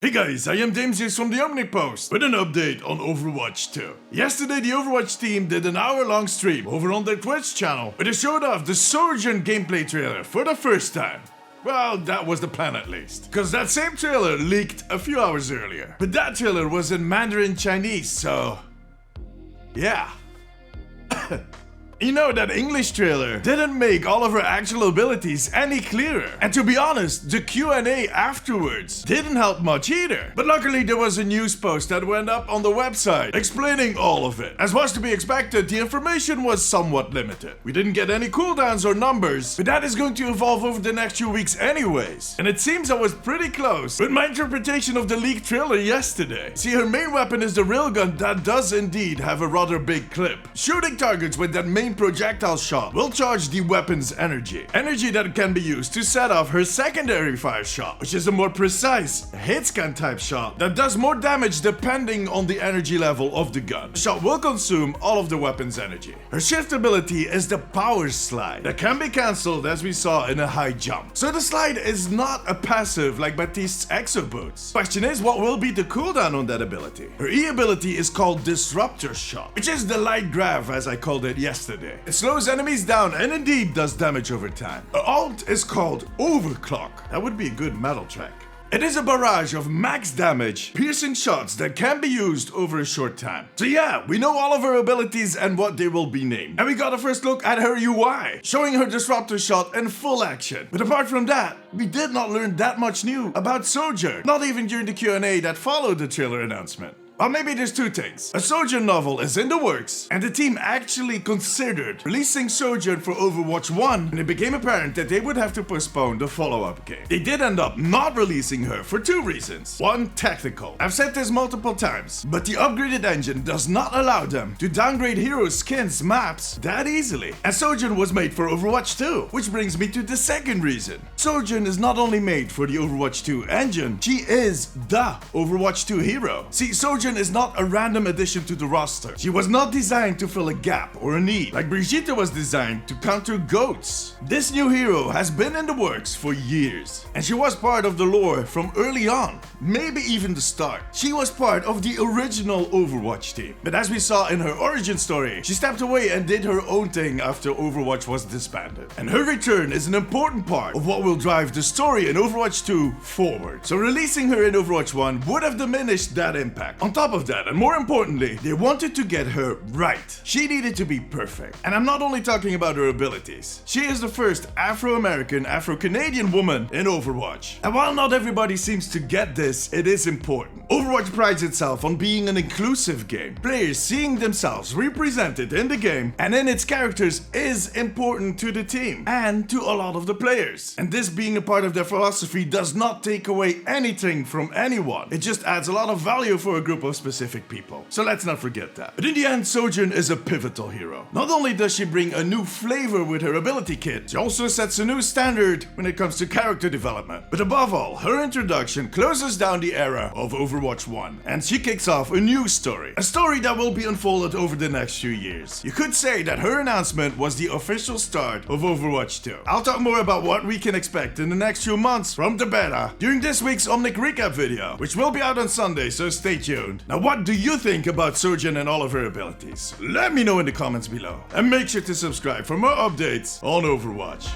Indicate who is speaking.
Speaker 1: Hey guys, I am James from the Omnic Post with an update on Overwatch 2. Yesterday the Overwatch team did an hour-long stream over on their Twitch channel where they showed off the Sojourn gameplay trailer for the first time. Well, that was the plan at least, because that same trailer leaked a few hours earlier. But that trailer was in Mandarin Chinese, so... yeah. You know, that English trailer didn't make all of her actual abilities any clearer. And to be honest, the Q&A afterwards didn't help much either. But luckily there was a news post that went up on the website explaining all of it. As was to be expected, the information was somewhat limited. We didn't get any cooldowns or numbers, but that is going to evolve over the next few weeks anyways. And it seems I was pretty close with my interpretation of the leaked trailer yesterday. See, her main weapon is the railgun that does indeed have a rather big clip. Shooting targets with that main projectile shot will charge the weapon's energy that can be used to set off her secondary fire shot, which is a more precise hit scan type shot that does more damage depending on the energy level of the gun. The shot will consume all of the weapon's energy. Her shift ability is the power slide that can be cancelled, as we saw in a high jump. So the slide is not a passive like Baptiste's exo boots. Question is, what will be the cooldown on that ability? Her E ability is called DISRUPTOR shot, which is the light grav as I called it yesterday. It slows enemies down and indeed does damage over time. Her ult is called OVERCLOCK. That would be a good metal track. It is a barrage of max damage, piercing shots that can be used over a short time. So yeah, we know all of her abilities and what they will be named. And we got a first look at her UI, showing her Disruptor shot in full action. But apart from that, we did not learn that much new about Sojourn, not even during the Q&A that followed the trailer announcement. Well, maybe there's two things. A Sojourn novel is in the works, and the team actually considered releasing Sojourn for Overwatch 1, and it became apparent that they would have to postpone the follow-up game. They did end up not releasing her for two reasons. One, technical. I've said this multiple times, but the upgraded engine does not allow them to downgrade hero skins maps that easily. And Sojourn was made for Overwatch 2, which brings me to the second reason. Sojourn is not only made for the Overwatch 2 engine, she is the Overwatch 2 hero. See, Sojourn is not a random addition to the roster. She was not designed to fill a gap or a need, like Brigitte was designed to counter goats. This new hero has been in the works for years, and she was part of the lore from early on, maybe even the start. She was part of the original Overwatch team, but as we saw in her origin story, she stepped away and did her own thing after Overwatch was disbanded. And her return is an important part of what will drive the story in Overwatch 2 forward. So releasing her in Overwatch 1 would have diminished that impact. On top of that, and more importantly, they wanted to get her right. She needed to be perfect. And I'm not only talking about her abilities. She is the first Afro-American, Afro-Canadian woman in Overwatch. And while not everybody seems to get this, it is important. Overwatch prides itself on being an inclusive game. Players seeing themselves represented in the game and in its characters is important to the team and to a lot of the players. And this being a part of their philosophy does not take away anything from anyone. It just adds a lot of value for a group of specific people. So let's not forget that. But in the end, Sojourn is a pivotal hero. Not only does she bring a new flavor with her ability kit, she also sets a new standard when it comes to character development. But above all, her introduction closes down the era of Overwatch 1, and she kicks off a new story. A story that will be unfolded over the next few years. You could say that her announcement was the official start of Overwatch 2. I'll talk more about what we can expect in the next few months from the beta during this week's Omnic recap video, which will be out on Sunday, so stay tuned. Now, what do you think about Sojourn and all of her abilities? Let me know in the comments below. And make sure to subscribe for more updates on Overwatch.